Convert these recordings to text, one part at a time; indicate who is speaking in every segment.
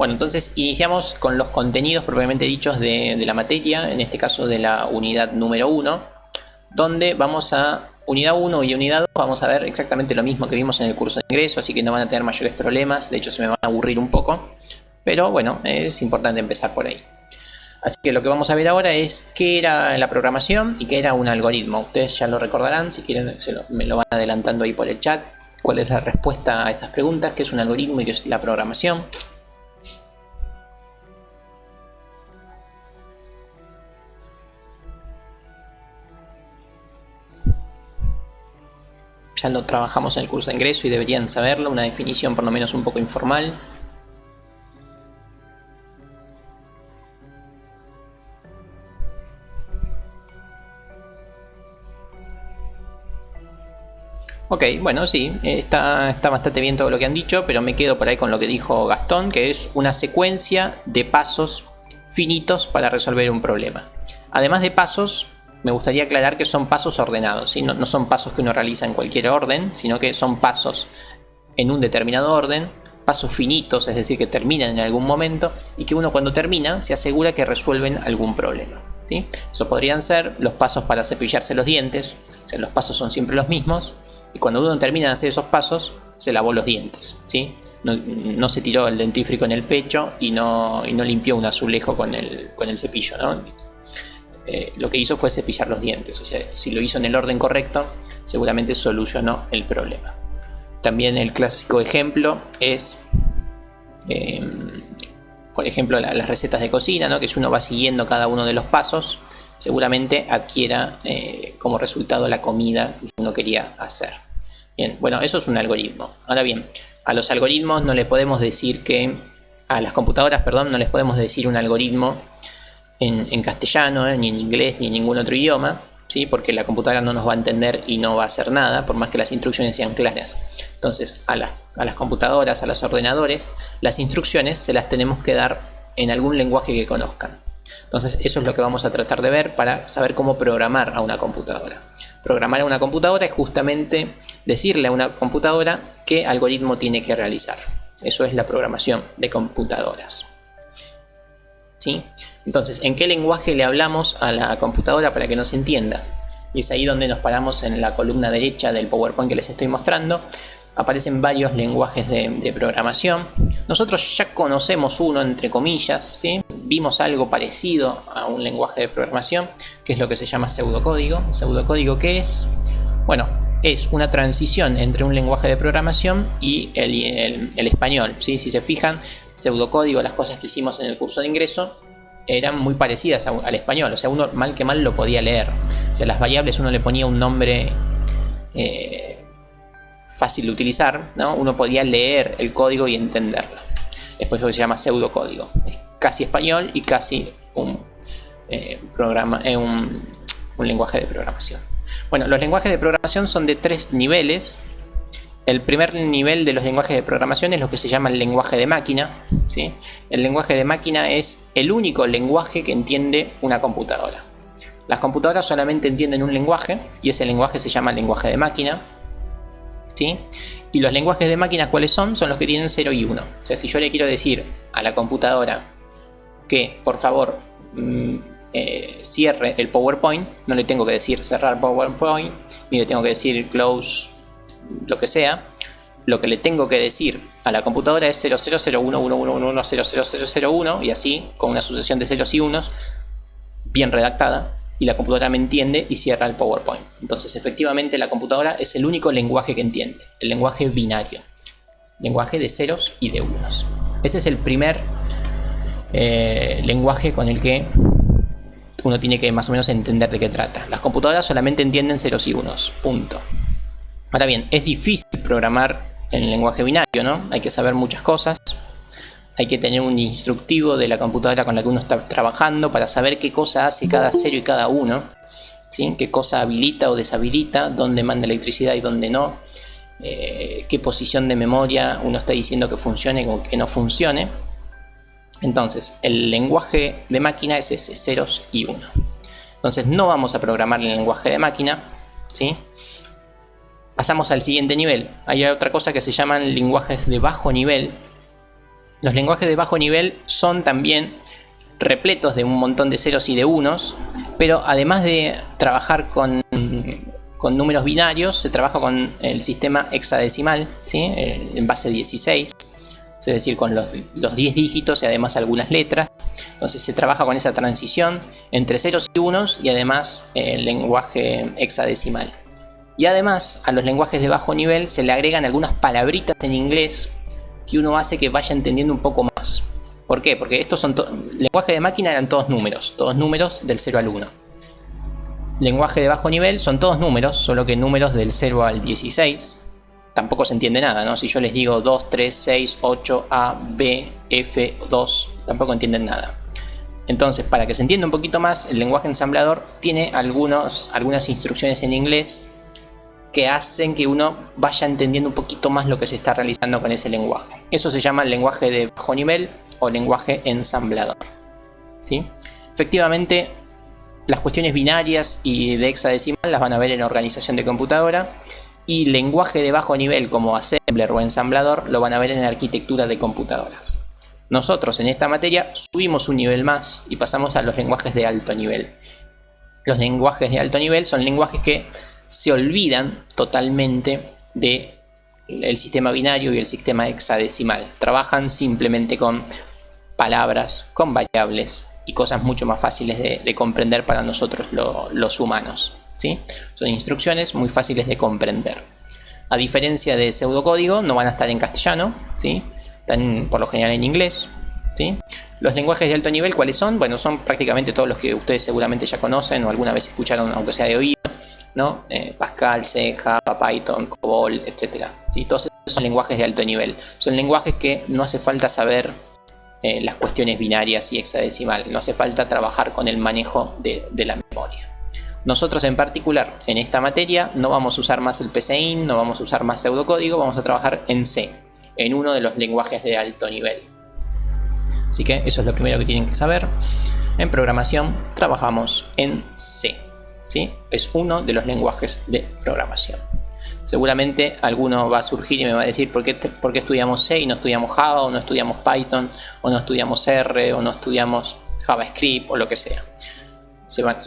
Speaker 1: Bueno, entonces iniciamos con los contenidos propiamente dichos de la materia, en este caso de la unidad número 1, donde vamos a unidad 1 y unidad 2 vamos a ver exactamente lo mismo que vimos en el curso de ingreso, así que no van a tener mayores problemas, de hecho se me van a aburrir un poco, pero bueno, es importante empezar por ahí. Así que lo que vamos a ver ahora es qué era la programación y qué era un algoritmo. Ustedes ya lo recordarán, si quieren me lo van adelantando ahí por el chat, cuál es la respuesta a esas preguntas, qué es un algoritmo y qué es la programación. Ya lo trabajamos en el curso de ingreso y deberían saberlo, una definición por lo menos un poco informal. Ok, bueno, sí, está bastante bien todo lo que han dicho, pero me quedo por ahí con lo que dijo Gastón, que es una secuencia de pasos finitos para resolver un problema. Además de pasos, me gustaría aclarar que son pasos ordenados, ¿sí? No son pasos que uno realiza en cualquier orden, sino que son pasos en un determinado orden, pasos finitos, es decir, que terminan en algún momento y que uno cuando termina se asegura que resuelven algún problema, ¿sí? Eso podrían ser los pasos para cepillarse los dientes, o sea, los pasos son siempre los mismos y cuando uno termina de hacer esos pasos se lavó los dientes, ¿sí? No se tiró el dentífrico en el pecho y no limpió un azulejo con el cepillo, ¿no? Lo que hizo fue cepillar los dientes, o sea, si lo hizo en el orden correcto, seguramente solucionó el problema. También el clásico ejemplo es, por ejemplo, las recetas de cocina, ¿no? Que si uno va siguiendo cada uno de los pasos, seguramente adquiera como resultado la comida que uno quería hacer. Bien, bueno, eso es un algoritmo. Ahora bien, a los algoritmos no les podemos decir que, a las computadoras, perdón, no les podemos decir un algoritmo en castellano, ni en inglés, ni en ningún otro idioma, ¿sí? Porque la computadora no nos va a entender y no va a hacer nada, por más que las instrucciones sean claras. Entonces, a las computadoras, a los ordenadores, las instrucciones se las tenemos que dar en algún lenguaje que conozcan. Entonces, eso es lo que vamos a tratar de ver para saber cómo programar a una computadora. Programar a una computadora es justamente decirle a una computadora qué algoritmo tiene que realizar. Eso es la programación de computadoras, ¿sí? Entonces, ¿en qué lenguaje le hablamos a la computadora para que nos entienda? Y es ahí donde nos paramos en la columna derecha del PowerPoint que les estoy mostrando. Aparecen varios lenguajes de programación. Nosotros ya conocemos uno, entre comillas, ¿sí? Vimos algo parecido a un lenguaje de programación, que es lo que se llama pseudocódigo. ¿Pseudocódigo qué es? Bueno, es una transición entre un lenguaje de programación y el español, ¿sí? Si se fijan, pseudocódigo, las cosas que hicimos en el curso de ingreso, eran muy parecidas al español, o sea, uno mal que mal lo podía leer. O sea, las variables uno le ponía un nombre fácil de utilizar, ¿no? Uno podía leer el código y entenderlo. Después eso se llama pseudocódigo. Es casi español y casi un lenguaje de programación. Bueno, los lenguajes de programación son de 3 niveles. El primer nivel de los lenguajes de programación es lo que se llama el lenguaje de máquina, ¿sí? El lenguaje de máquina es el único lenguaje que entiende una computadora. Las computadoras solamente entienden un lenguaje y ese lenguaje se llama lenguaje de máquina, ¿sí? Y los lenguajes de máquina, ¿cuáles son? Son los que tienen 0 y 1. O sea, si yo le quiero decir a la computadora que, por favor, cierre el PowerPoint, no le tengo que decir cerrar PowerPoint, ni le tengo que decir close lo que sea. Lo que le tengo que decir a la computadora es 000111100001 y así, con una sucesión de ceros y unos bien redactada, y la computadora me entiende y cierra el PowerPoint. Entonces, efectivamente, la computadora es el único lenguaje que entiende, el lenguaje binario, lenguaje de ceros y de unos. Ese es el primer lenguaje con el que uno tiene que más o menos entender de qué trata. Las computadoras solamente entienden ceros y unos, punto. Ahora bien, es difícil programar en el lenguaje binario, ¿no? Hay que saber muchas cosas. Hay que tener un instructivo de la computadora con la que uno está trabajando para saber qué cosa hace cada cero y cada uno, ¿sí? Qué cosa habilita o deshabilita, dónde manda electricidad y dónde no, qué posición de memoria uno está diciendo que funcione o que no funcione. Entonces, el lenguaje de máquina es ese, ceros y uno. Entonces, no vamos a programar en el lenguaje de máquina, ¿sí? Pasamos al siguiente nivel. Hay otra cosa que se llaman lenguajes de bajo nivel, Los lenguajes de bajo nivel son también repletos de un montón de ceros y de unos, pero además de trabajar con números binarios, se trabaja con el sistema hexadecimal, ¿sí? En base 16, es decir, con los 10 dígitos y además algunas letras. Entonces se trabaja con esa transición entre ceros y unos y además el lenguaje hexadecimal. Y además a los lenguajes de bajo nivel se le agregan algunas palabritas en inglés que uno hace que vaya entendiendo un poco más. ¿Por qué? Porque estos son lenguaje de máquina eran todos números del 0 al 1. Lenguaje de bajo nivel son todos números, solo que números del 0 al 16. Tampoco se entiende nada, ¿no? Si yo les digo 2, 3, 6, 8, A, B, F, 2, tampoco entienden nada. Entonces, para que se entienda un poquito más, el lenguaje ensamblador tiene algunas instrucciones en inglés que hacen que uno vaya entendiendo un poquito más lo que se está realizando con ese lenguaje. Eso se llama lenguaje de bajo nivel o lenguaje ensamblador, ¿sí? Efectivamente, las cuestiones binarias y de hexadecimal las van a ver en organización de computadora, y lenguaje de bajo nivel como assembler o ensamblador lo van a ver en arquitectura de computadoras. Nosotros en esta materia subimos un nivel más y pasamos a los lenguajes de alto nivel. Los lenguajes de alto nivel son lenguajes que se olvidan totalmente del sistema binario y el sistema hexadecimal. Trabajan simplemente con palabras, con variables y cosas mucho más fáciles de comprender para nosotros los humanos, ¿sí? Son instrucciones muy fáciles de comprender. A diferencia de pseudocódigo, no van a estar en castellano, ¿sí? Están por lo general en inglés, ¿sí? Los lenguajes de alto nivel, ¿cuáles son? Bueno, son prácticamente todos los que ustedes seguramente ya conocen o alguna vez escucharon, aunque sea de oído, ¿no? Pascal, C, Java, Python, COBOL, etc. ¿Sí? Todos esos son lenguajes de alto nivel. Son lenguajes que no hace falta saber las cuestiones binarias y hexadecimal. No hace falta trabajar con el manejo de la memoria. Nosotros en particular, en esta materia, no vamos a usar más el PCInt, no vamos a usar más pseudocódigo, vamos a trabajar en C, en uno de los lenguajes de alto nivel. Así que eso es lo primero que tienen que saber. En programación trabajamos en C, ¿sí? Es uno de los lenguajes de programación. Seguramente alguno va a surgir y me va a decir ¿por qué estudiamos C y no estudiamos Java, o no estudiamos Python, o no estudiamos R, o no estudiamos JavaScript, o lo que sea?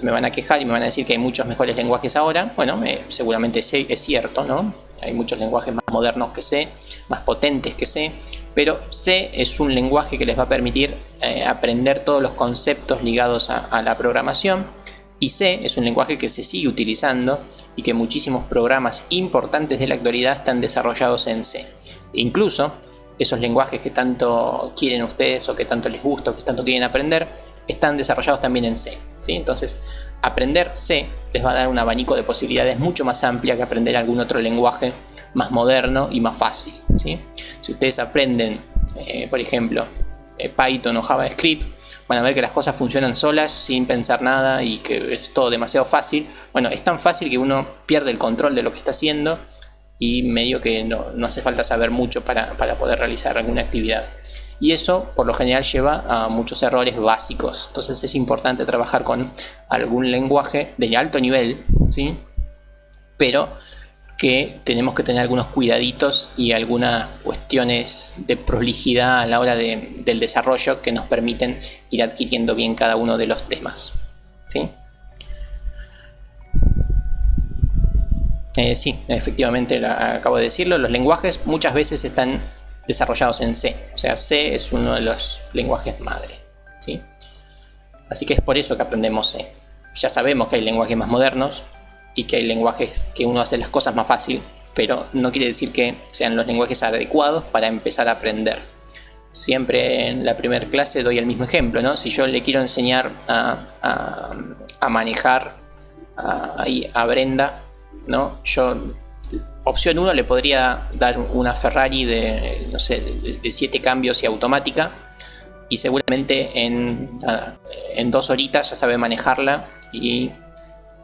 Speaker 1: Me van a quejar y me van a decir que hay muchos mejores lenguajes ahora. Bueno, seguramente C es cierto, ¿no? Hay muchos lenguajes más modernos que C, más potentes que C, pero C es un lenguaje que les va a permitir aprender todos los conceptos ligados a la programación, y C es un lenguaje que se sigue utilizando y que muchísimos programas importantes de la actualidad están desarrollados en C. E incluso esos lenguajes que tanto quieren ustedes o que tanto les gusta o que tanto quieren aprender están desarrollados también en C, ¿sí? Entonces, aprender C les va a dar un abanico de posibilidades mucho más amplia que aprender algún otro lenguaje más moderno y más fácil, ¿sí? Si ustedes aprenden, por ejemplo, Python o JavaScript, van a ver que las cosas funcionan solas sin pensar nada y que es todo demasiado fácil. Bueno, es tan fácil que uno pierde el control de lo que está haciendo y medio que no hace falta saber mucho para poder realizar alguna actividad. Y eso por lo general lleva a muchos errores básicos. Entonces es importante trabajar con algún lenguaje de alto nivel, ¿sí? Pero que tenemos que tener algunos cuidaditos y algunas cuestiones de prolijidad a la hora del desarrollo que nos permiten ir adquiriendo bien cada uno de los temas, ¿sí? Sí, efectivamente, acabo de decirlo, los lenguajes muchas veces están desarrollados en C, o sea, C es uno de los lenguajes madre, ¿sí? Así que es por eso que aprendemos C. Ya sabemos que hay lenguajes más modernos y que hay lenguajes que uno hace las cosas más fácil, pero no quiere decir que sean los lenguajes adecuados para empezar a aprender. Siempre en la primera clase doy el mismo ejemplo, ¿no? Si yo le quiero enseñar a manejar a Brenda, ¿no? Yo, opción 1, le podría dar una Ferrari de 7 cambios y automática, y seguramente en 2 horitas ya sabe manejarla y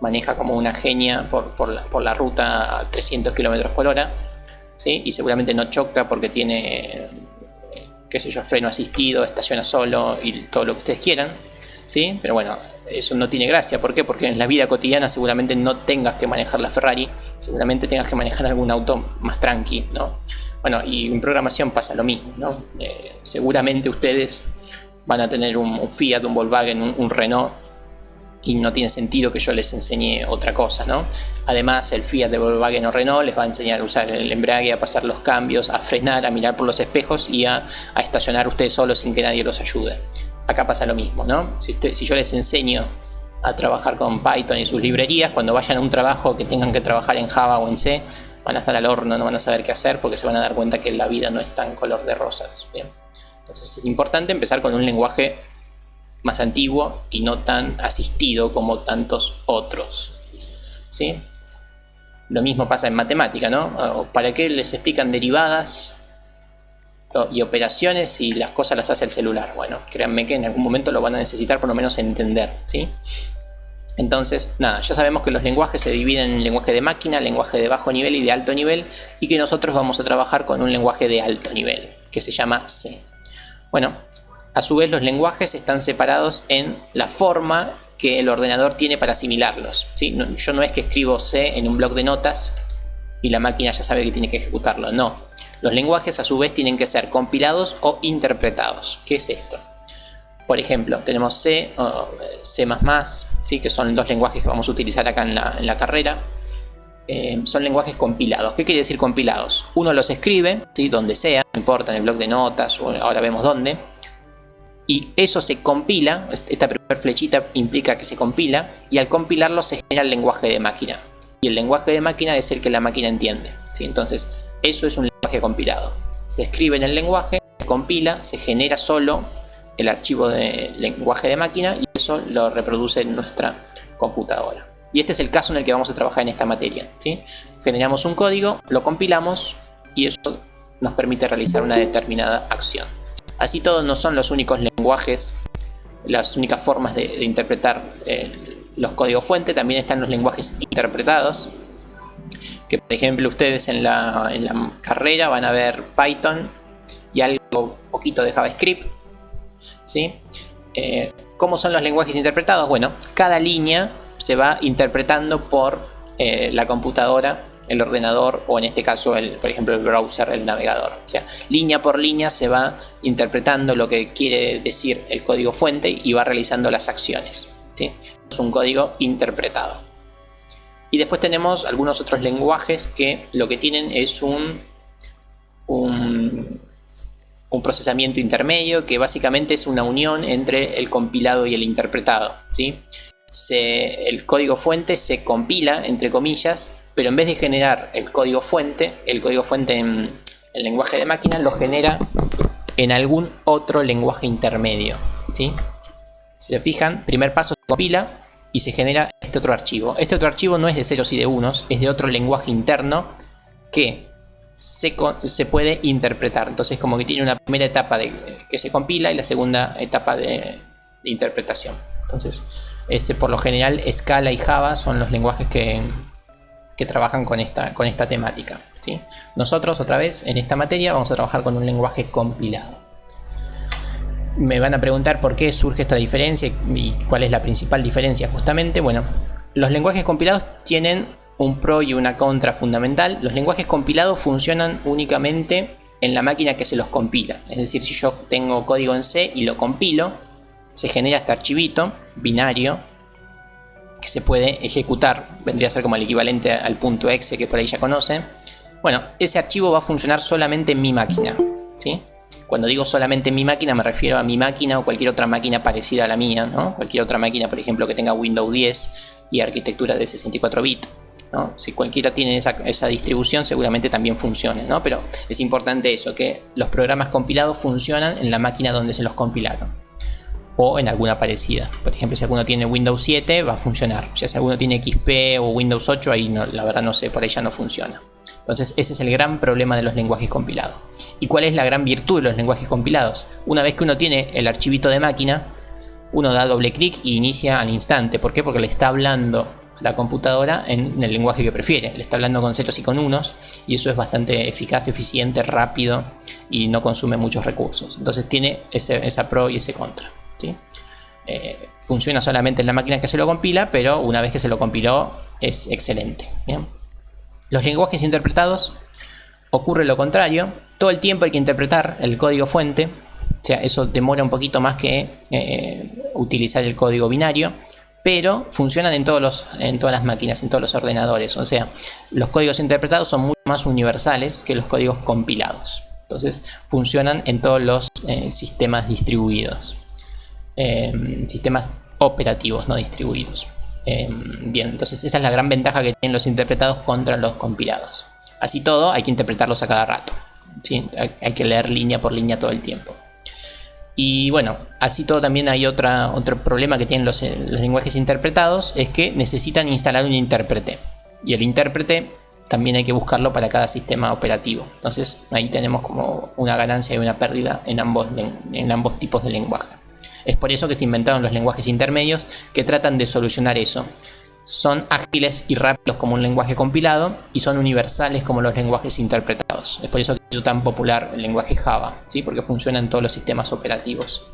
Speaker 1: maneja como una genia por la ruta a 300 km por hora, ¿sí? Y seguramente no choca porque tiene, qué sé yo, freno asistido, estaciona solo y todo lo que ustedes quieran, ¿sí? Pero bueno, eso no tiene gracia. ¿Por qué? Porque en la vida cotidiana seguramente no tengas que manejar la Ferrari, seguramente tengas que manejar algún auto más tranqui, ¿no? Bueno, y en programación pasa lo mismo, ¿no? Seguramente ustedes van a tener un Fiat, un Volkswagen, un Renault, y no tiene sentido que yo les enseñe otra cosa, ¿no? Además, el Fiat de Volkswagen o Renault les va a enseñar a usar el embrague, a pasar los cambios, a frenar, a mirar por los espejos y a estacionar ustedes solos sin que nadie los ayude. Acá pasa lo mismo, ¿no? Si yo les enseño a trabajar con Python y sus librerías, cuando vayan a un trabajo que tengan que trabajar en Java o en C, van a estar al horno, no van a saber qué hacer porque se van a dar cuenta que la vida no es tan color de rosas. Bien. Entonces es importante empezar con un lenguaje más antiguo y no tan asistido como tantos otros, ¿sí? Lo mismo pasa en matemática, ¿no? ¿Para qué les explican derivadas y operaciones si las cosas las hace el celular? Bueno, créanme que en algún momento lo van a necesitar por lo menos entender, ¿sí? Entonces, nada, ya sabemos que los lenguajes se dividen en lenguaje de máquina, lenguaje de bajo nivel y de alto nivel, y que nosotros vamos a trabajar con un lenguaje de alto nivel, que se llama C. Bueno, a su vez los lenguajes están separados en la forma que el ordenador tiene para asimilarlos, ¿sí? Yo no es que escribo C en un bloc de notas y la máquina ya sabe que tiene que ejecutarlo, no. Los lenguajes a su vez tienen que ser compilados o interpretados. ¿Qué es esto? Por ejemplo, tenemos C, C++, ¿sí? Que son dos lenguajes que vamos a utilizar acá en la carrera. Son lenguajes compilados. ¿Qué quiere decir compilados? Uno los escribe, ¿sí? Donde sea, no importa, en el bloc de notas o ahora vemos dónde. Y eso se compila, esta primera flechita implica que se compila, y al compilarlo se genera el lenguaje de máquina. Y el lenguaje de máquina es el que la máquina entiende, ¿sí? Entonces, eso es un lenguaje compilado. Se escribe en el lenguaje, se compila, se genera solo el archivo de lenguaje de máquina y eso lo reproduce en nuestra computadora. Y este es el caso en el que vamos a trabajar en esta materia, ¿sí? Generamos un código, lo compilamos y eso nos permite realizar una determinada acción. Así todos no son los únicos lenguajes, las únicas formas de interpretar los códigos fuente. También están los lenguajes interpretados, que por ejemplo ustedes en la carrera van a ver Python y algo poquito de JavaScript, ¿sí? ¿Cómo son los lenguajes interpretados? Bueno, cada línea se va interpretando por la computadora, el ordenador o en este caso, por ejemplo, el browser, el navegador. O sea, línea por línea se va interpretando lo que quiere decir el código fuente y va realizando las acciones, ¿sí? Es un código interpretado. Y después tenemos algunos otros lenguajes que lo que tienen es un procesamiento intermedio que básicamente es una unión entre el compilado y el interpretado, ¿sí? El código fuente se compila, entre comillas, pero en vez de generar el código fuente en el lenguaje de máquina lo genera en algún otro lenguaje intermedio, ¿sí? Si se fijan, primer paso se compila y se genera este otro archivo. Este otro archivo no es de ceros y de unos, es de otro lenguaje interno que se puede interpretar. Entonces como que tiene una primera etapa que se compila y la segunda etapa de interpretación. Entonces por lo general Scala y Java son los lenguajes que trabajan con esta temática, ¿sí? Nosotros otra vez en esta materia vamos a trabajar con un lenguaje compilado. Me van a preguntar por qué surge esta diferencia y cuál es la principal diferencia justamente. Bueno, los lenguajes compilados tienen un pro y una contra fundamental. Los lenguajes compilados funcionan únicamente en la máquina que se los compila. Es decir, si yo tengo código en C y lo compilo, se genera este archivito binario que se puede ejecutar. Vendría a ser como el equivalente al .exe que por ahí ya conocen. Bueno, ese archivo va a funcionar solamente en mi máquina, ¿sí? Cuando digo solamente en mi máquina me refiero a mi máquina o cualquier otra máquina parecida a la mía, ¿no? Cualquier otra máquina, por ejemplo, que tenga Windows 10 y arquitectura de 64 bits, ¿no? Si cualquiera tiene esa distribución seguramente también funcione, ¿no? Pero es importante eso, que los programas compilados funcionan en la máquina donde se los compilaron o en alguna parecida. Por ejemplo, si alguno tiene Windows 7 va a funcionar, ya si alguno tiene XP o Windows 8 ahí no, la verdad no sé, por ahí ya no funciona. Entonces ese es el gran problema de los lenguajes compilados. ¿Y cuál es la gran virtud de los lenguajes compilados? Una vez que uno tiene el archivito de máquina, uno da doble clic y inicia al instante. ¿Por qué? Porque le está hablando la computadora en el lenguaje que prefiere. Le está hablando con ceros y con unos y eso es bastante eficaz, eficiente, rápido y no consume muchos recursos. Entonces tiene esa pro y ese contra, ¿sí? Funciona solamente en la máquina que se lo compila, pero una vez que se lo compiló es excelente, ¿bien? Los lenguajes interpretados ocurre lo contrario. Todo el tiempo hay que interpretar el código fuente. O sea, eso demora un poquito más que utilizar el código binario. Pero funcionan en todas las máquinas, en todos los ordenadores. O sea, los códigos interpretados son mucho más universales que los códigos compilados. Entonces, funcionan en todos los sistemas distribuidos. Sistemas operativos, no distribuidos. Bien, entonces esa es la gran ventaja que tienen los interpretados contra los compilados. Así todo, hay que interpretarlos a cada rato, ¿sí? Hay que leer línea por línea todo el tiempo. Y bueno, así todo también hay otro problema que tienen los lenguajes interpretados, es que necesitan instalar un intérprete. Y el intérprete también hay que buscarlo para cada sistema operativo. Entonces ahí tenemos como una ganancia y una pérdida en ambos tipos de lenguaje. Es por eso que se inventaron los lenguajes intermedios que tratan de solucionar eso. Son ágiles y rápidos como un lenguaje compilado y son universales como los lenguajes interpretados. Es por eso que es tan popular el lenguaje Java, ¿sí? Porque funciona en todos los sistemas operativos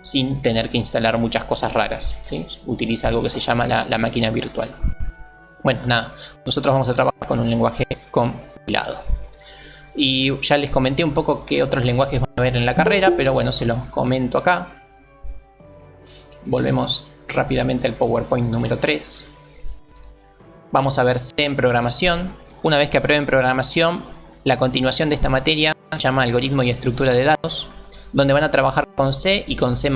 Speaker 1: sin tener que instalar muchas cosas raras, ¿sí? Utiliza algo que se llama la máquina virtual. Bueno, nada, nosotros vamos a trabajar con un lenguaje compilado. Y ya les comenté un poco qué otros lenguajes van a ver en la carrera, pero bueno, se los comento acá. Volvemos rápidamente al PowerPoint número 3. Vamos a ver C en programación. Una vez que aprueben programación, la continuación de esta materia se llama algoritmo y estructura de datos, donde van a trabajar con C y con C++,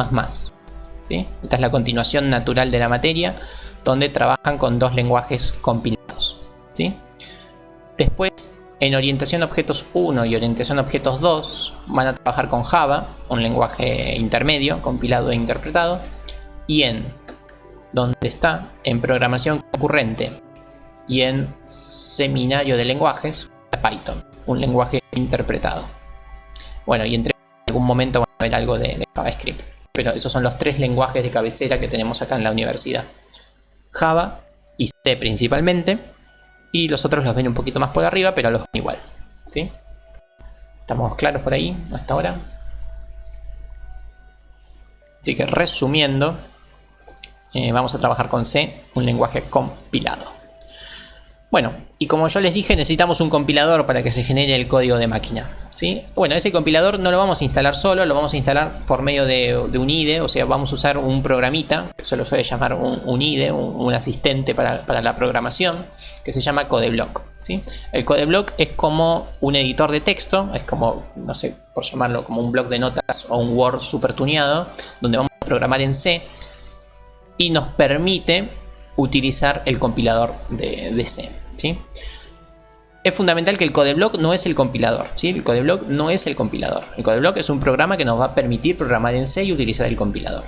Speaker 1: ¿sí? Esta es la continuación natural de la materia, donde trabajan con dos lenguajes compilados, ¿sí? Después, en orientación a objetos 1 y orientación a objetos 2, van a trabajar con Java, un lenguaje intermedio, compilado e interpretado. Y en programación concurrente y en seminario de lenguajes, Python, un lenguaje interpretado. Bueno, y en algún momento van a ver algo de JavaScript, pero esos son los tres lenguajes de cabecera que tenemos acá en la universidad: Java y C principalmente, y los otros los ven un poquito más por arriba, pero los ven igual, ¿sí? ¿Estamos claros por ahí hasta ahora? Así que resumiendo, vamos a trabajar con C, un lenguaje compilado. Bueno, y como yo les dije, necesitamos un compilador para que se genere el código de máquina, ¿sí? Bueno, ese compilador no lo vamos a instalar solo, lo vamos a instalar por medio de un IDE, o sea, vamos a usar un programita, que se lo suele llamar un IDE, un asistente para la programación, que se llama Codeblock, ¿sí? El Codeblock es como un editor de texto, es como, no sé, por llamarlo, como un bloc de notas o un Word super tuneado, donde vamos a programar en C, y nos permite utilizar el compilador de C, ¿sí? Es fundamental que el Codeblock no es el compilador, ¿sí? El Codeblock no es el compilador. El Codeblock es un programa que nos va a permitir programar en C y utilizar el compilador.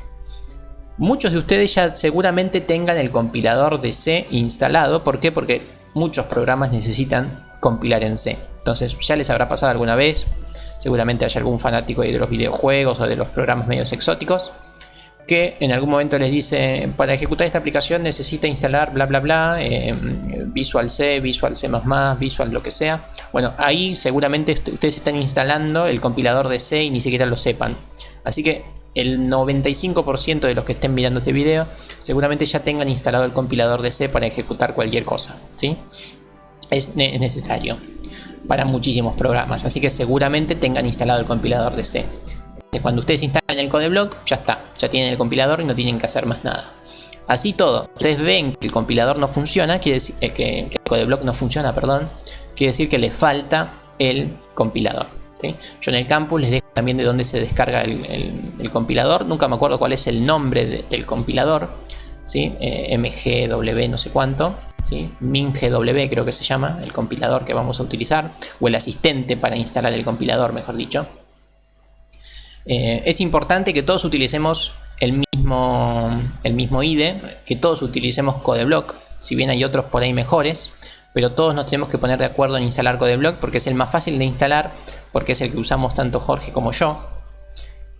Speaker 1: Muchos de ustedes ya seguramente tengan el compilador de C instalado. ¿Por qué? Porque muchos programas necesitan compilar en C. Entonces ya les habrá pasado alguna vez. Seguramente haya algún fanático de los videojuegos o de los programas medios exóticos que en algún momento les dice: para ejecutar esta aplicación necesita instalar bla bla bla, Visual C, Visual C++, Visual lo que sea. Bueno, ahí seguramente ustedes están instalando el compilador de C y ni siquiera lo sepan. Así que el 95% de los que estén mirando este video seguramente ya tengan instalado el compilador de C para ejecutar cualquier cosa, ¿sí? Es necesario para muchísimos programas, así que seguramente tengan instalado el compilador de C. Cuando ustedes instalan el Codeblock, ya está, ya tienen el compilador y no tienen que hacer más nada. Así todo, ustedes ven que el compilador no funciona, quiere decir que el Codeblock no funciona, perdón, quiere decir que le falta el compilador, ¿sí? Yo en el campus les dejo también de dónde se descarga el compilador, nunca me acuerdo cuál es el nombre del compilador, ¿sí? MGW no sé cuánto, ¿sí? MinGW creo que se llama, el compilador que vamos a utilizar, o el asistente para instalar el compilador, mejor dicho. Es importante que todos utilicemos el mismo IDE, que todos utilicemos Codeblock, si bien hay otros por ahí mejores, pero todos nos tenemos que poner de acuerdo en instalar Codeblock porque es el más fácil de instalar, porque es el que usamos tanto Jorge como yo.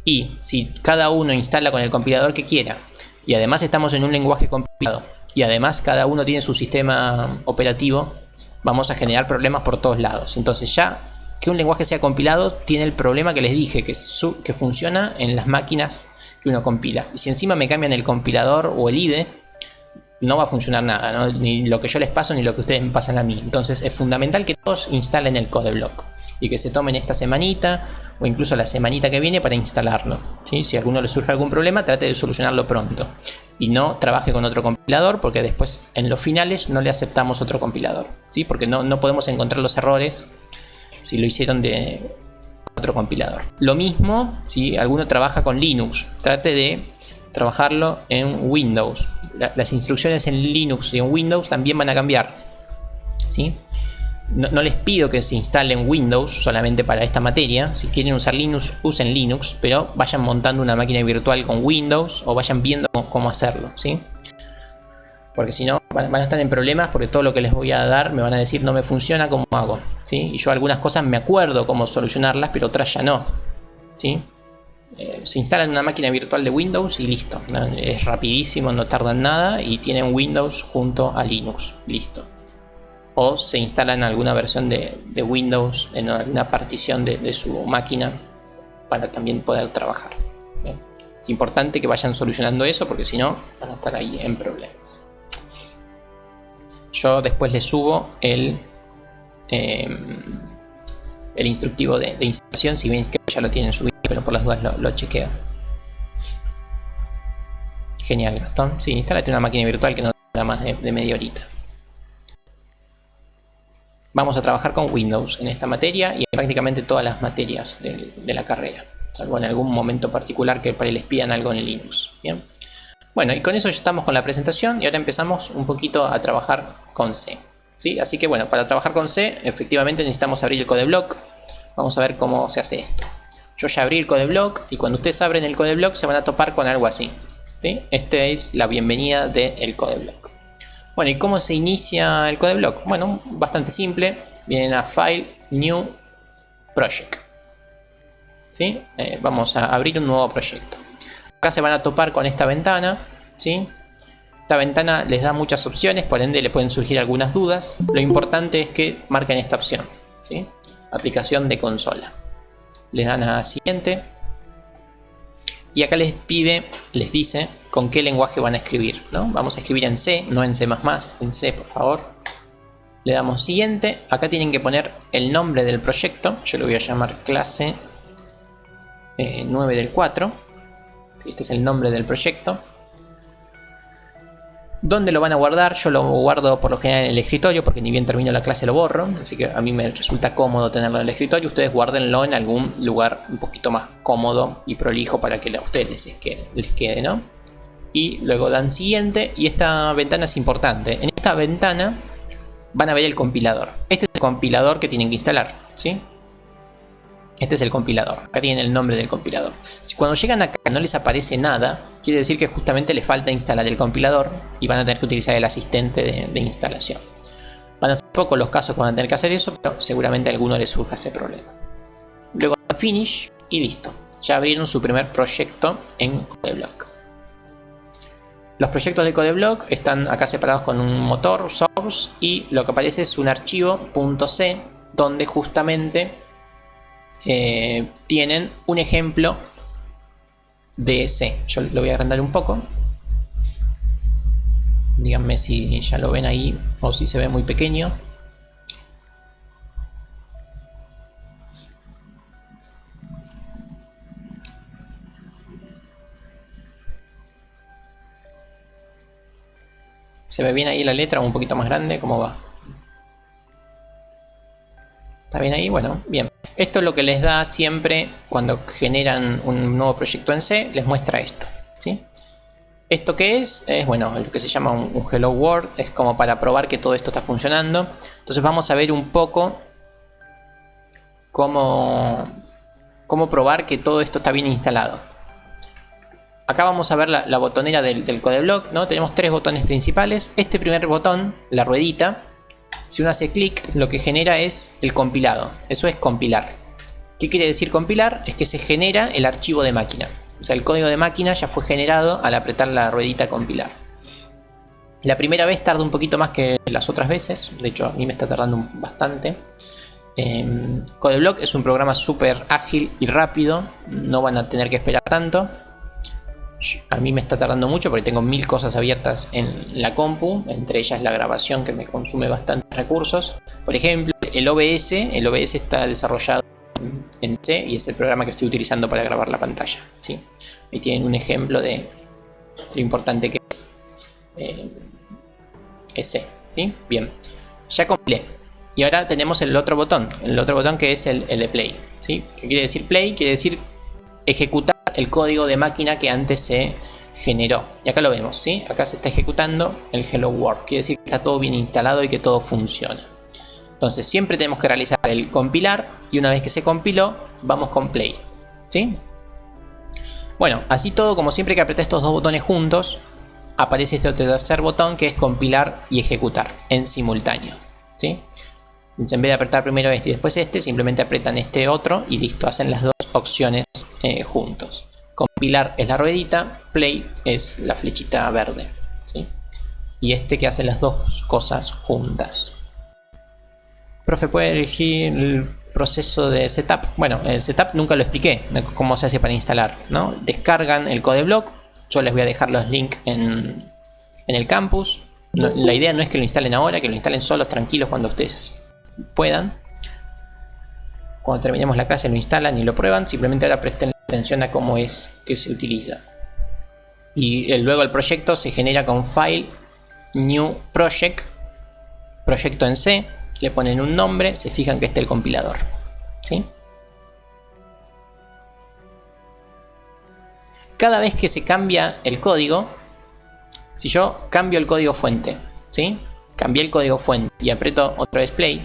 Speaker 1: Y si cada uno instala con el compilador que quiera, y además estamos en un lenguaje compilado, y además cada uno tiene su sistema operativo, vamos a generar problemas por todos lados. Entonces ya que un lenguaje sea compilado tiene el problema que les dije, que funciona en las máquinas que uno compila. Y si encima me cambian el compilador o el IDE, no va a funcionar nada, ¿no? Ni lo que yo les paso ni lo que ustedes me pasan a mí. Entonces es fundamental que todos instalen el Codeblock. y que se tomen esta semanita o incluso la semanita que viene para instalarlo, ¿sí? Si a alguno le surge algún problema, trate de solucionarlo pronto y no trabaje con otro compilador, porque después en los finales no le aceptamos otro compilador, ¿sí? Porque no podemos encontrar los errores si lo hicieron de otro compilador. Lo mismo si alguno trabaja con Linux, trate de trabajarlo en Windows. Las instrucciones en Linux y en Windows también van a cambiar, ¿sí? No les pido que se instalen Windows solamente para esta materia. Si quieren usar Linux, usen Linux, pero vayan montando una máquina virtual con Windows o vayan viendo cómo hacerlo, ¿sí? Porque si no, van a estar en problemas, porque todo lo que les voy a dar me van a decir no me funciona, ¿cómo hago? ¿Sí? Y yo algunas cosas me acuerdo cómo solucionarlas, pero otras ya no, ¿sí? Se instalan una máquina virtual de Windows y listo. Es rapidísimo, no tardan nada y tienen Windows junto a Linux, listo. O se instalan alguna versión de Windows en alguna partición de su máquina para también poder trabajar. ¿Bien? Es importante que vayan solucionando eso, porque si no van a estar ahí en problemas. Yo después les subo el instructivo de instalación, si bien que ya lo tienen subido, pero por las dudas lo chequeo. Genial, Gastón. Sí, instálate una máquina virtual que no dura más de media horita. Vamos a trabajar con Windows en esta materia y en prácticamente todas las materias de la carrera, salvo en algún momento particular que para les pidan algo en Linux. Bien. Bueno, y con eso ya estamos con la presentación y ahora empezamos un poquito a trabajar con C, ¿sí? Así que bueno, para trabajar con C efectivamente necesitamos abrir el codeblock. Vamos a ver cómo se hace esto. Yo ya abrí el codeblock y cuando ustedes abren el codeblock se van a topar con algo así, ¿sí? Esta es la bienvenida del codeblock. Bueno, ¿y cómo se inicia el codeblock? Bueno, bastante simple. Vienen a File, New, Project, ¿sí? Vamos a abrir un nuevo proyecto. Acá se van a topar con esta ventana, ¿sí? Esta ventana les da muchas opciones, por ende le pueden surgir algunas dudas. Lo importante es que marquen esta opción, ¿sí? Aplicación de consola. Les dan a siguiente. Y acá les dice con qué lenguaje van a escribir, ¿no? Vamos a escribir en C, no en C++, en C, por favor. Le damos siguiente. Acá tienen que poner el nombre del proyecto. Yo lo voy a llamar clase 9 del 4. Este es el nombre del proyecto. ¿Dónde lo van a guardar? Yo lo guardo por lo general en el escritorio, porque ni bien termino la clase lo borro, así que a mí me resulta cómodo tenerlo en el escritorio. Ustedes guárdenlo en algún lugar un poquito más cómodo y prolijo para que a ustedes les quede, ¿no? Y luego dan siguiente, y esta ventana es importante. En esta ventana van a ver el compilador. Este es el compilador que tienen que instalar, ¿sí? Este es el compilador. Acá tienen el nombre del compilador. Si cuando llegan acá no les aparece nada, quiere decir que justamente les falta instalar el compilador y van a tener que utilizar el asistente de instalación. Van a ser pocos los casos que van a tener que hacer eso, pero seguramente a alguno les surja ese problema. Luego Finish y listo. Ya abrieron su primer proyecto en Codeblock. Los proyectos de Codeblock están acá separados con un motor, source, y lo que aparece es un archivo .c donde justamente tienen un ejemplo de C. Yo lo voy a agrandar un poco. Díganme si ya lo ven ahí o si se ve muy pequeño. ¿Se ve bien ahí la letra o un poquito más grande? ¿Cómo va? ¿Está bien ahí? Bueno, bien. Esto es lo que les da siempre cuando generan un nuevo proyecto en C, les muestra esto, ¿sí? ¿Esto qué es? Es, bueno, lo que se llama un Hello World, es como para probar que todo esto está funcionando. Entonces vamos a ver un poco cómo probar que todo esto está bien instalado. Acá vamos a ver la botonera del Codeblock, ¿no? Tenemos tres botones principales. Este primer botón, la ruedita, si uno hace clic, lo que genera es el compilado. Eso es compilar. ¿Qué quiere decir compilar? Es que se genera el archivo de máquina. O sea, el código de máquina ya fue generado al apretar la ruedita compilar. La primera vez tarda un poquito más que las otras veces. De hecho, a mí me está tardando bastante. Codeblock es un programa súper ágil y rápido. No van a tener que esperar tanto. A mí me está tardando mucho porque tengo 1000 cosas abiertas en la compu, entre ellas la grabación que me consume bastantes recursos. Por ejemplo, el OBS está desarrollado en C y es el programa que estoy utilizando para grabar la pantalla, ¿sí? Ahí tienen un ejemplo de lo importante que es C, ¿sí? Bien, ya compilé. Y ahora tenemos el otro botón que es el de play, ¿sí? ¿Qué quiere decir play? Quiere decir ejecutar el código de máquina que antes se generó. Y acá lo vemos, ¿sí? Acá se está ejecutando el Hello World. Quiere decir que está todo bien instalado y que todo funciona. Entonces siempre tenemos que realizar el compilar y una vez que se compiló, vamos con play, ¿sí? Bueno, así todo, como siempre que apreté estos dos botones juntos, aparece este tercer botón que es compilar y ejecutar en simultáneo, ¿sí? Entonces, en vez de apretar primero este y después este, simplemente apretan este otro y listo, hacen las dos opciones juntos. Compilar es la ruedita, play es la flechita verde, ¿sí? Y este que hace las dos cosas juntas. Profe, ¿puede elegir el proceso de setup? Bueno, el setup nunca lo expliqué, cómo se hace para instalar, ¿no? Descargan el codeblock, yo les voy a dejar los links en el campus. La idea no es que lo instalen ahora, que lo instalen solos, tranquilos, cuando ustedes puedan. Cuando terminemos la clase lo instalan y lo prueban. Simplemente ahora presten atención a cómo es que se utiliza. Y luego el proyecto se genera con File, New Project, proyecto en C. Le ponen un nombre, se fijan que está el compilador, ¿sí? Cada vez que se cambia el código, si yo cambio el código fuente, ¿sí? Cambié el código fuente y aprieto otra vez play.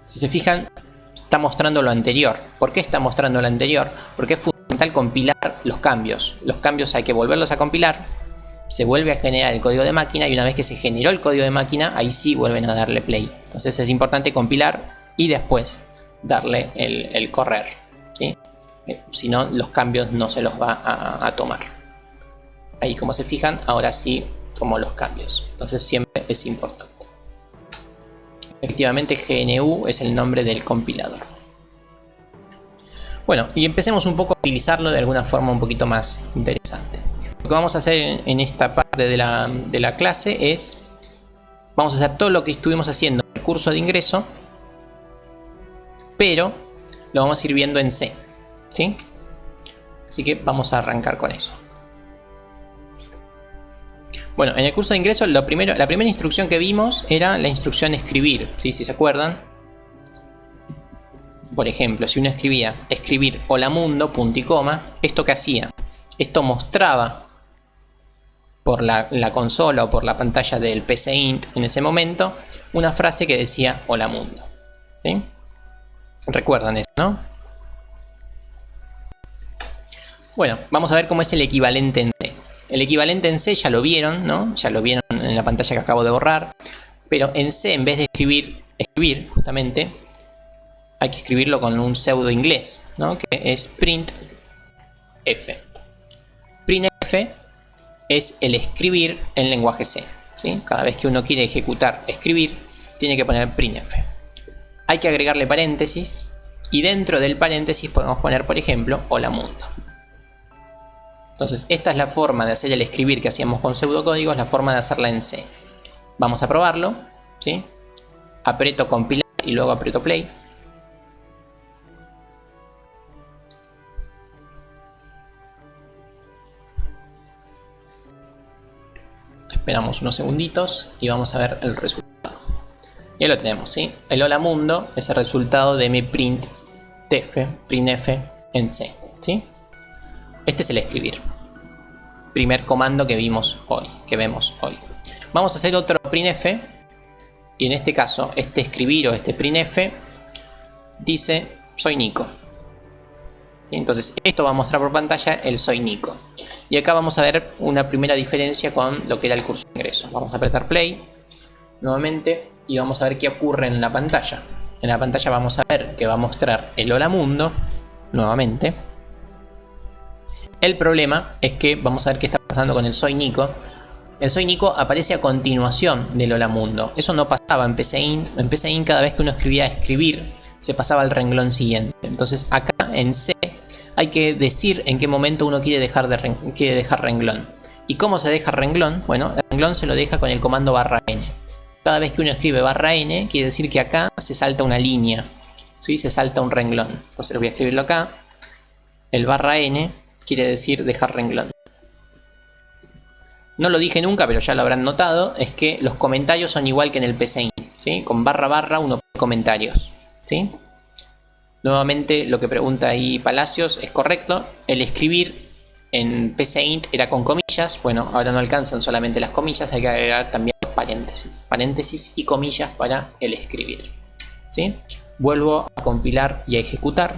Speaker 1: Si se fijan, está mostrando lo anterior. ¿Por qué está mostrando lo anterior? Porque es fundamental compilar los cambios. Los cambios hay que volverlos a compilar. Se vuelve a generar el código de máquina y una vez que se generó el código de máquina, ahí sí vuelven a darle play. Entonces es importante compilar y después darle el correr, ¿sí? Si no, los cambios no se los va a tomar. Ahí, como se fijan, ahora sí tomó los cambios. Entonces siempre es importante. Efectivamente, GNU es el nombre del compilador. Bueno, y empecemos un poco a utilizarlo de alguna forma un poquito más interesante. Lo que vamos a hacer en esta parte de la clase es, vamos a hacer todo lo que estuvimos haciendo en el curso de ingreso, pero lo vamos a ir viendo en C, ¿sí? Así que vamos a arrancar con eso. Bueno, en el curso de ingreso la primera instrucción que vimos era la instrucción escribir, ¿sí? Si se acuerdan. Por ejemplo, si uno escribía escribir hola mundo, punto y coma, ¿esto qué hacía? Esto mostraba por la consola o por la pantalla del PC Int en ese momento una frase que decía hola mundo, ¿sí? Recuerdan eso, ¿no? Bueno, vamos a ver cómo es el equivalente en C. El equivalente en C ya lo vieron, ¿no? Ya lo vieron en la pantalla que acabo de borrar. Pero en C, en vez de escribir justamente, hay que escribirlo con un pseudo inglés, ¿no? Que es printf. Printf es el escribir en lenguaje C, ¿sí? Cada vez que uno quiere ejecutar escribir, tiene que poner printf. Hay que agregarle paréntesis y dentro del paréntesis podemos poner, por ejemplo, hola mundo. Entonces, esta es la forma de hacer el escribir que hacíamos con pseudocódigos, la forma de hacerla en C. Vamos a probarlo, ¿sí? Aprieto compilar y luego aprieto play. Esperamos unos segunditos y vamos a ver el resultado. Ya lo tenemos, ¿sí? El hola mundo es el resultado de mi printf en C, ¿sí? Este es el escribir. Primer comando que vemos hoy. Vamos a hacer otro printf. Y en este caso, este escribir o este printf dice soy Nico. Entonces esto va a mostrar por pantalla el soy Nico. Y acá vamos a ver una primera diferencia con lo que era el curso de ingreso. Vamos a apretar play nuevamente y vamos a ver qué ocurre en la pantalla. En la pantalla vamos a ver que va a mostrar el hola mundo nuevamente. El problema es que vamos a ver qué está pasando con el soy Nico. El soy Nico aparece a continuación del hola mundo. Eso no pasaba en PC Int. En PC Int cada vez que uno escribía escribir se pasaba al renglón siguiente. Entonces acá en C hay que decir en qué momento uno quiere dejar renglón. ¿Y cómo se deja renglón? Bueno, el renglón se lo deja con el comando /n. Cada vez que uno escribe /n, quiere decir que acá se salta una línea, ¿sí? Se salta un renglón. Entonces voy a escribirlo acá. El /n quiere decir dejar renglón. No lo dije nunca, pero ya lo habrán notado, es que los comentarios son igual que en el PCInt, ¿sí? Con // uno pone comentarios, ¿sí? Nuevamente lo que pregunta ahí Palacios es correcto. El escribir en PCInt era con comillas. Bueno, ahora no alcanzan solamente las comillas, hay que agregar también los paréntesis. Paréntesis y comillas para el escribir, ¿sí? Vuelvo a compilar y a ejecutar.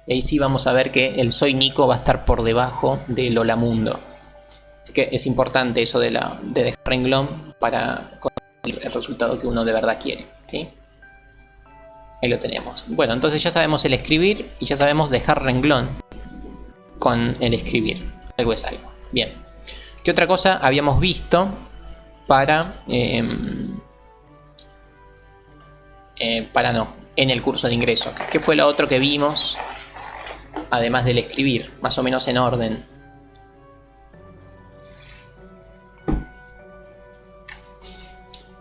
Speaker 1: Y ahí sí vamos a ver que el soy Nico va a estar por debajo del hola mundo. Así que es importante eso de dejar renglón para conseguir el resultado que uno de verdad quiere, ¿sí? Ahí lo tenemos. Bueno, entonces ya sabemos el escribir y ya sabemos dejar renglón con el escribir. Algo es algo. Bien. ¿Qué otra cosa habíamos visto en el curso de ingreso? ¿Qué fue lo otro que vimos además del escribir? Más o menos en orden.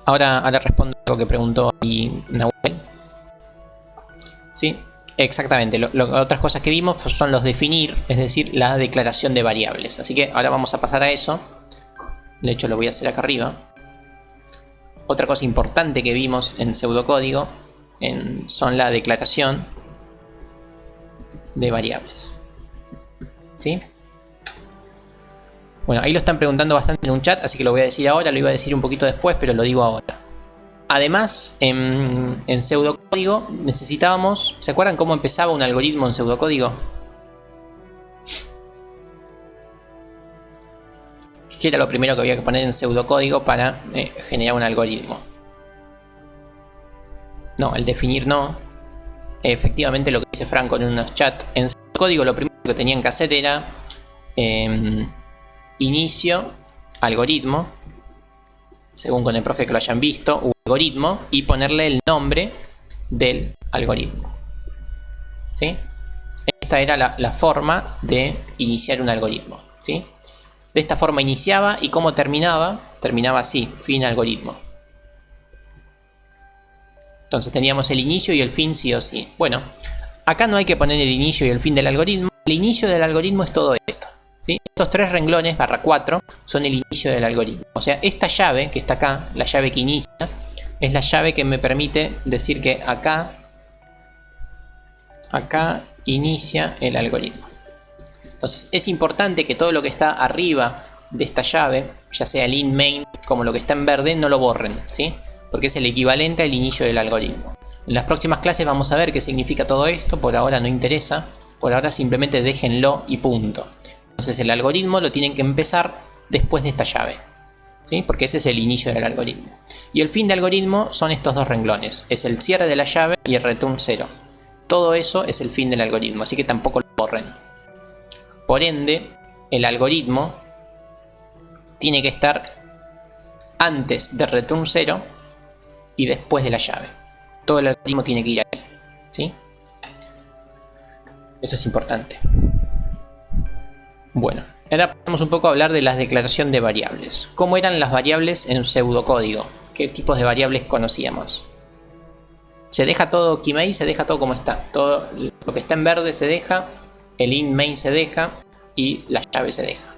Speaker 1: Ahora respondo a lo que preguntó ahí Nahuel. ¿Sí? Exactamente. Otras cosas que vimos son los definir, es decir, la declaración de variables. Así que ahora vamos a pasar a eso. De hecho, lo voy a hacer acá arriba. Otra cosa importante que vimos en pseudocódigo son la declaración de variables. ¿Sí? Bueno, ahí lo están preguntando bastante en un chat, así que lo voy a decir ahora. Lo iba a decir un poquito después, pero lo digo ahora. Además, en pseudocódigo necesitábamos... ¿Se acuerdan cómo empezaba un algoritmo en pseudocódigo? ¿Qué era lo primero que había que poner en pseudocódigo para generar un algoritmo? No, el definir no. Efectivamente, lo que dice Franco en unos chats. En pseudocódigo lo primero que tenían que hacer era inicio, algoritmo. Según con el profe que lo hayan visto, un algoritmo, y ponerle el nombre del algoritmo. ¿Sí? Esta era la forma de iniciar un algoritmo. ¿Sí? De esta forma iniciaba, y ¿cómo terminaba? Terminaba así, fin algoritmo. Entonces teníamos el inicio y el fin sí o sí. Bueno, acá no hay que poner el inicio y el fin del algoritmo. El inicio del algoritmo es todo esto. ¿Sí? Estos tres renglones, /4, son el inicio del algoritmo. O sea, esta llave que está acá, la llave que inicia, es la llave que me permite decir que acá inicia el algoritmo. Entonces, es importante que todo lo que está arriba de esta llave, ya sea el int main como lo que está en verde, no lo borren, ¿sí? Porque es el equivalente al inicio del algoritmo. En las próximas clases vamos a ver qué significa todo esto. Por ahora no interesa. Por ahora simplemente déjenlo y punto. Entonces el algoritmo lo tienen que empezar después de esta llave, ¿sí? Porque ese es el inicio del algoritmo. Y el fin del algoritmo son estos dos renglones. Es el cierre de la llave y el return 0. Todo eso es el fin del algoritmo, así que tampoco lo borren. Por ende, el algoritmo tiene que estar antes de return 0 y después de la llave. Todo el algoritmo tiene que ir ahí, ¿sí? Eso es importante. Bueno, ahora vamos un poco a hablar de la declaración de variables. ¿Cómo eran las variables en pseudocódigo? ¿Qué tipos de variables conocíamos? Se deja todo keymain, se deja todo como está. Todo lo que está en verde se deja, el int main se deja y la llave se deja.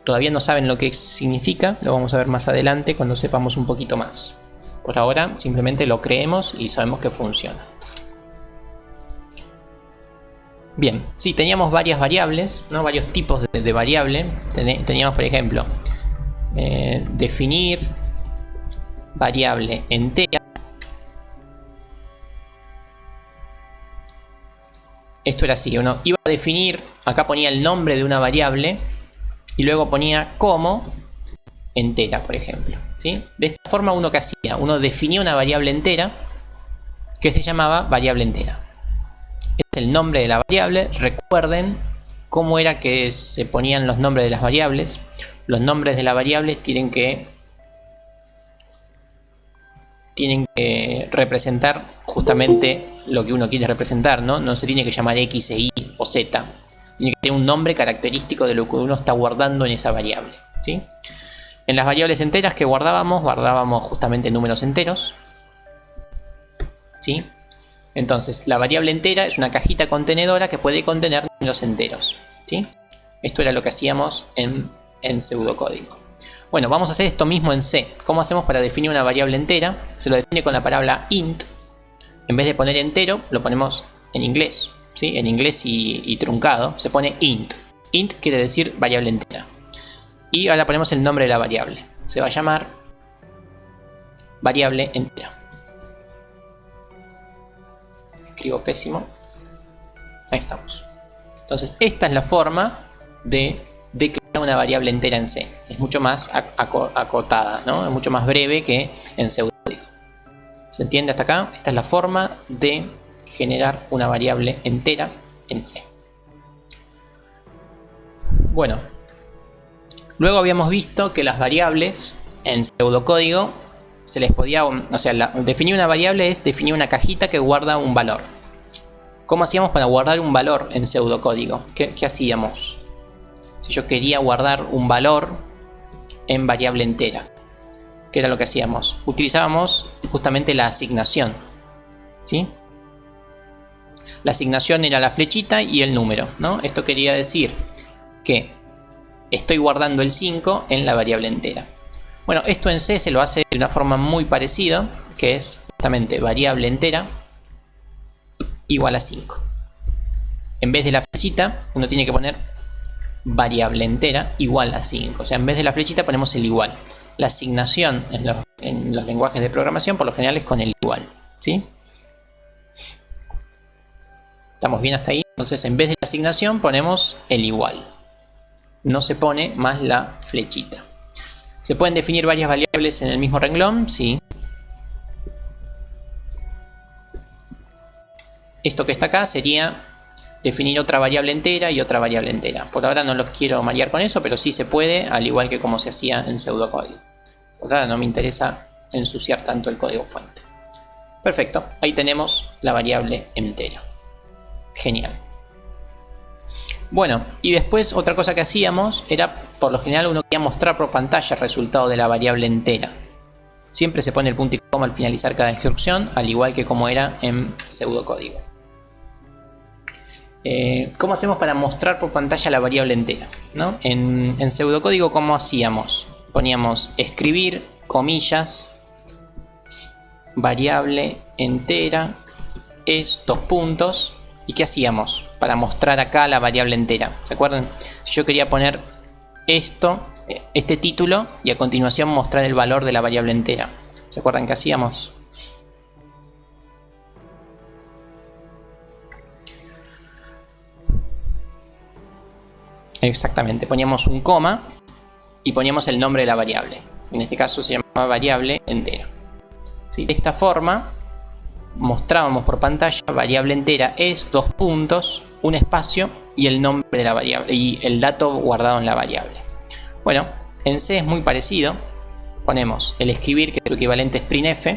Speaker 1: Todavía no saben lo que significa, lo vamos a ver más adelante cuando sepamos un poquito más. Por ahora simplemente lo creemos y sabemos que funciona. Bien, sí, teníamos varias variables, ¿no? Varios tipos de variable. Teníamos, por ejemplo, definir variable entera. Esto era así, uno iba a definir, acá ponía el nombre de una variable y luego ponía como entera, por ejemplo, ¿sí? De esta forma, uno que hacía, uno definía una variable entera que se llamaba variable entera. Es el nombre de la variable. Recuerden cómo era que se ponían los nombres de las variables. Los nombres de las variables tienen que representar justamente lo que uno quiere representar, ¿no? No se tiene que llamar X e Y o Z. Tiene que tener un nombre característico de lo que uno está guardando en esa variable, ¿sí? En las variables enteras que guardábamos justamente números enteros, ¿sí? Entonces, la variable entera es una cajita contenedora que puede contener números enteros, ¿sí? Esto era lo que hacíamos en pseudocódigo. Bueno, vamos a hacer esto mismo en C. ¿Cómo hacemos para definir una variable entera? Se lo define con la palabra int. En vez de poner entero, lo ponemos en inglés, ¿sí? En inglés y truncado se pone int. Int quiere decir variable entera. Y ahora ponemos el nombre de la variable. Se va a llamar variable entera. Escribo pésimo. Ahí estamos. Entonces, esta es la forma de declarar una variable entera en C. Es mucho más acotada, ¿no? Es mucho más breve que en pseudocódigo. ¿Se entiende hasta acá? Esta es la forma de generar una variable entera en C. Bueno, luego habíamos visto que las variables en pseudocódigo se les podía, o sea, definir una variable es definir una cajita que guarda un valor. ¿Cómo hacíamos para guardar un valor en pseudocódigo? ¿Qué hacíamos? Si yo quería guardar un valor en variable entera, ¿qué era lo que hacíamos? Utilizábamos justamente la asignación, ¿sí? La asignación era la flechita y el número, ¿no? Esto quería decir que estoy guardando el 5 en la variable entera. Bueno, esto en C se lo hace de una forma muy parecida, que es justamente variable entera igual a 5. En vez de la flechita, uno tiene que poner variable entera igual a 5. O sea, en vez de la flechita ponemos el igual. La asignación en los lenguajes de programación por lo general es con el igual, ¿sí? ¿Estamos bien hasta ahí? Entonces, en vez de la asignación ponemos el igual. No se pone más la flechita. ¿Se pueden definir varias variables en el mismo renglón? Sí. Esto que está acá sería definir otra variable entera y otra variable entera. Por ahora no los quiero marear con eso, pero sí se puede, al igual que como se hacía en pseudocódigo. Por ahora no me interesa ensuciar tanto el código fuente. Perfecto, ahí tenemos la variable entera. Genial. Bueno, y después otra cosa que hacíamos era, por lo general uno quería mostrar por pantalla el resultado de la variable entera. Siempre se pone el punto y coma al finalizar cada instrucción, al igual que como era en pseudocódigo. ¿Cómo hacemos para mostrar por pantalla la variable entera? ¿No? En pseudocódigo, ¿cómo hacíamos? Poníamos escribir, comillas, variable entera es 2 puntos. ¿Y qué hacíamos para mostrar acá la variable entera? ¿Se acuerdan? Si yo quería poner este título y a continuación mostrar el valor de la variable entera, ¿se acuerdan qué hacíamos? Exactamente, poníamos un coma y poníamos el nombre de la variable. En este caso se llamaba variable entera. ¿Sí? De esta forma mostrábamos por pantalla variable entera es 2 puntos, un espacio y el nombre de la variable y el dato guardado en la variable. Bueno, en C es muy parecido. Ponemos el escribir, que es su equivalente a printf.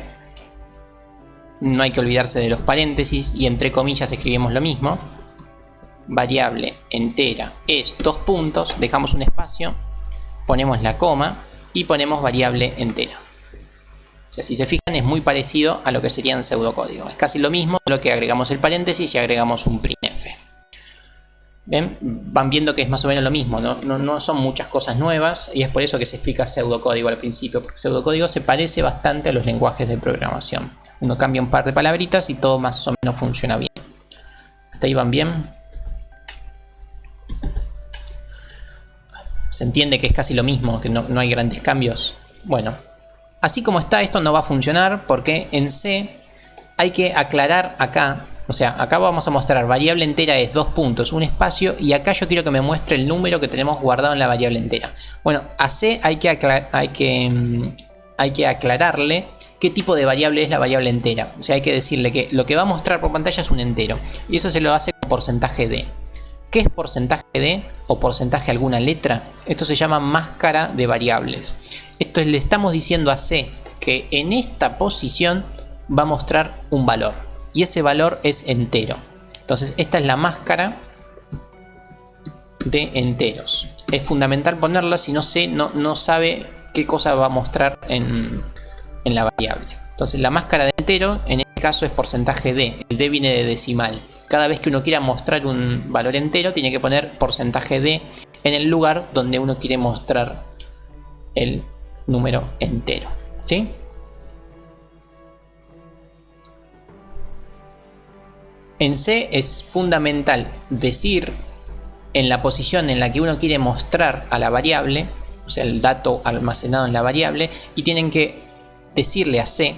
Speaker 1: No hay que olvidarse de los paréntesis y entre comillas escribimos lo mismo. Variable entera es 2 puntos, dejamos un espacio, ponemos la coma y ponemos variable entera. O sea, si se fijan es muy parecido a lo que sería en pseudocódigo. Es casi lo mismo, solo que agregamos el paréntesis y agregamos un printf. ¿Ven? Van viendo que es más o menos lo mismo, no son muchas cosas nuevas y es por eso que se explica pseudocódigo al principio, porque pseudocódigo se parece bastante a los lenguajes de programación. Uno cambia un par de palabritas y todo más o menos funciona bien. ¿Hasta ahí van bien? ¿Se entiende que es casi lo mismo, que no hay grandes cambios? Bueno, así como está esto no va a funcionar porque en C hay que aclarar acá. O sea, acá vamos a mostrar variable entera es 2 puntos, un espacio, y acá yo quiero que me muestre el número que tenemos guardado en la variable entera. Bueno, a C hay que aclararle qué tipo de variable es la variable entera. O sea, hay que decirle que lo que va a mostrar por pantalla es un entero. Y eso se lo hace con porcentaje D. ¿Qué es porcentaje D o porcentaje alguna letra? Esto se llama máscara de variables. Esto es, le estamos diciendo a C que en esta posición va a mostrar un valor. y ese valor es entero. Entonces esta es la máscara de enteros. Es fundamental ponerla, si no sé, no sabe qué cosa va a mostrar en la variable. Entonces la máscara de entero en este caso es porcentaje d. El d viene de decimal. Cada vez que uno quiera mostrar un valor entero tiene que poner porcentaje d en el lugar donde uno quiere mostrar el número entero. ¿Sí? En C es fundamental decir en la posición en la que uno quiere mostrar a la variable, o sea, el dato almacenado en la variable, y tienen que decirle a C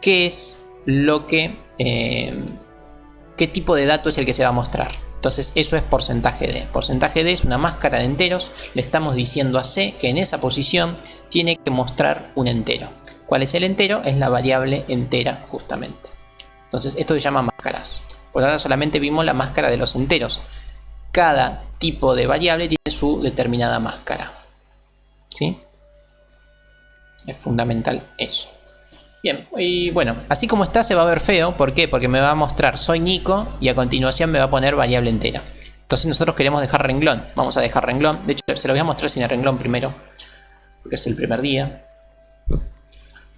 Speaker 1: qué es lo que, qué tipo de dato es el que se va a mostrar. Entonces eso es porcentaje D. Porcentaje D es una máscara de enteros. Le estamos diciendo a C que en esa posición tiene que mostrar un entero. ¿Cuál es el entero? Es la variable entera justamente. Entonces esto se llama máscaras. Por ahora solamente vimos la máscara de los enteros. Cada tipo de variable tiene su determinada máscara. ¿Sí? Es fundamental eso. Bien, y bueno, así como está se va a ver feo. ¿Por qué? Porque me va a mostrar soy Nico y a continuación me va a poner variable entera. Entonces nosotros queremos dejar renglón. Vamos a dejar renglón. De hecho se lo voy a mostrar sin el renglón primero, porque es el primer día.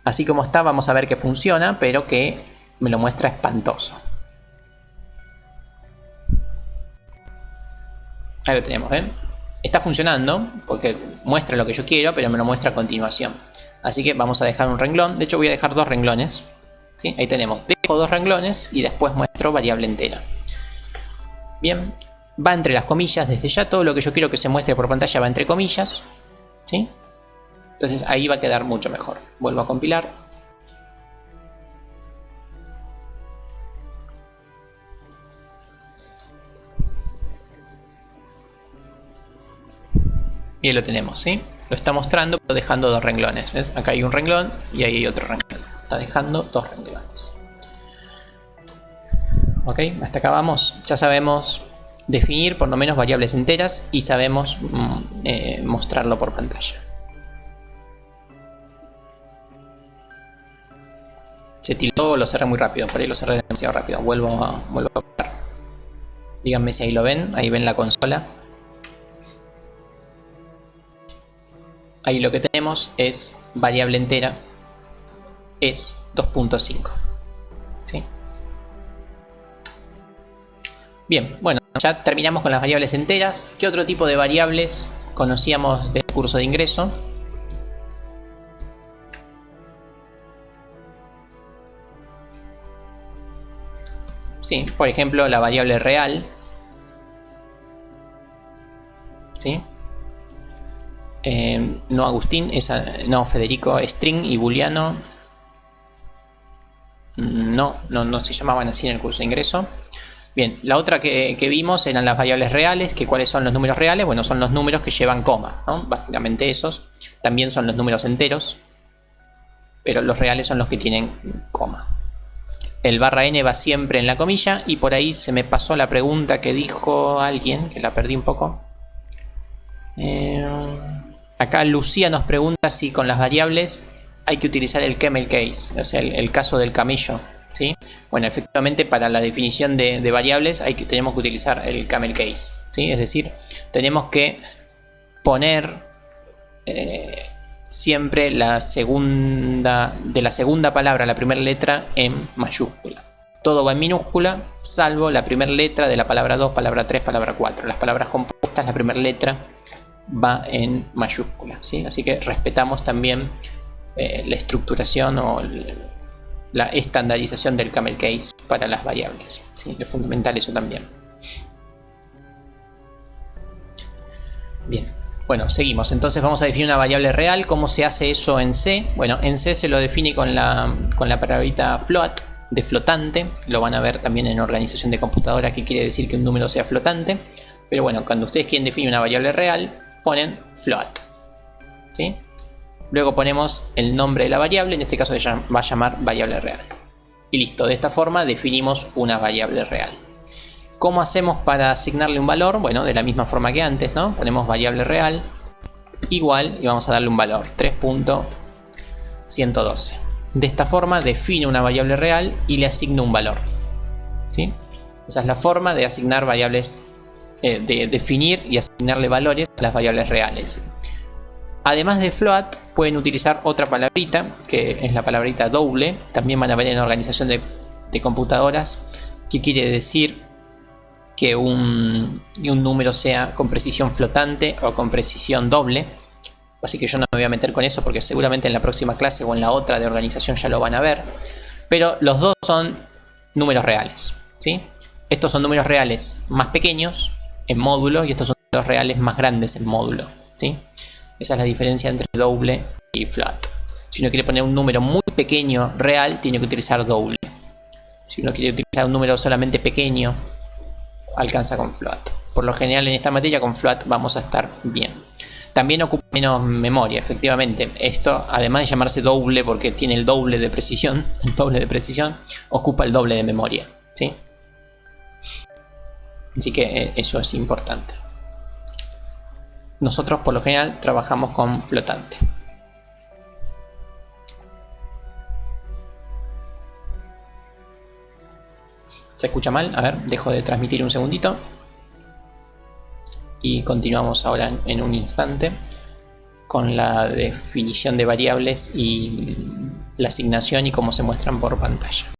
Speaker 1: Así como está vamos a ver que funciona, pero que me lo muestra espantoso. Ahí lo tenemos, ¿ven? Está funcionando porque muestra lo que yo quiero, pero me lo muestra a continuación. Así que vamos a dejar un renglón. De hecho voy a dejar dos renglones. ¿Sí? Ahí tenemos. Dejo dos renglones y después muestro variable entera. Bien. Va entre las comillas desde ya. Todo lo que yo quiero que se muestre por pantalla va entre comillas. ¿Sí? Entonces ahí va a quedar mucho mejor. Vuelvo a compilar. Y ahí lo tenemos, ¿sí? Lo está mostrando, pero dejando dos renglones. ¿Ves? Acá hay un renglón y ahí hay otro renglón. Está dejando dos renglones. Ok, hasta acá vamos. Ya sabemos definir por lo menos variables enteras y sabemos mostrarlo por pantalla. Se tildó, lo cerré muy rápido. Por ahí lo cerré demasiado rápido. Vuelvo a parar. Díganme si ahí lo ven. Ahí ven la consola. Ahí lo que tenemos es variable entera es 2.5. ¿Sí? Bien, bueno, ya terminamos con las variables enteras. ¿Qué otro tipo de variables conocíamos del curso de ingreso? Sí, por ejemplo, la variable real. ¿Sí? No Agustín, no Federico, string y booleano. No se llamaban así en el curso de ingreso. Bien, la otra que vimos eran las variables reales. Que ¿cuáles son los números reales? Bueno, son los números que llevan coma, ¿no? Básicamente esos. También son los números enteros, pero los reales son los que tienen coma. El barra n va siempre en la comilla. Y por ahí se me pasó la pregunta que dijo alguien, que la perdí un poco. Acá Lucía nos pregunta si con las variables hay que utilizar el camel case, o sea, el caso del camello, ¿sí? Bueno, efectivamente para la definición de variables tenemos que utilizar el camel case, ¿sí? Es decir, tenemos que poner siempre de la segunda palabra la primera letra en mayúscula. Todo va en minúscula, salvo la primera letra de la palabra 2, palabra 3, palabra 4. Las palabras compuestas, la primera letra va en mayúscula, ¿sí? Así que respetamos también la estructuración o la estandarización del camel case para las variables, ¿sí? Es fundamental eso también. Bien, bueno, seguimos. Entonces vamos a definir una variable real. ¿Cómo se hace eso en C? Bueno, en C se lo define con la palabrita float, de flotante. Lo van a ver también en organización de computadora, que quiere decir que un número sea flotante. Pero bueno, cuando ustedes quieren definir una variable real, ponen float, ¿sí? Luego ponemos el nombre de la variable, en este caso se va a llamar variable real. Y listo, de esta forma definimos una variable real. ¿Cómo hacemos para asignarle un valor? Bueno, de la misma forma que antes, ¿no? Ponemos variable real igual y vamos a darle un valor, 3.112. De esta forma defino una variable real y le asigno un valor. ¿sí? Esa es la forma de asignar variables, de definir y asignarle valores a las variables reales. Además de float, pueden utilizar otra palabrita, que es la palabrita double. También van a ver en la organización de computadoras qué quiere decir que un número sea con precisión flotante o con precisión doble. Así que yo no me voy a meter con eso porque seguramente en la próxima clase o en la otra de organización ya lo van a ver. Pero los dos son números reales, ¿sí? Estos son números reales más pequeños en módulo y estos son números reales más grandes en módulo, ¿sí? Esa es la diferencia entre doble y float. Si uno quiere poner un número muy pequeño real, tiene que utilizar doble. Si uno quiere utilizar un número solamente pequeño, alcanza con float. Por lo general en esta materia con float vamos a estar bien. También ocupa menos memoria, efectivamente. Esto, además de llamarse doble porque tiene el doble de precisión, ocupa el doble de memoria, ¿sí? Así que eso es importante. Nosotros por lo general trabajamos con flotante. ¿Se escucha mal? A ver, dejo de transmitir un segundito. Y continuamos ahora en un instante con la definición de variables y la asignación y cómo se muestran por pantalla.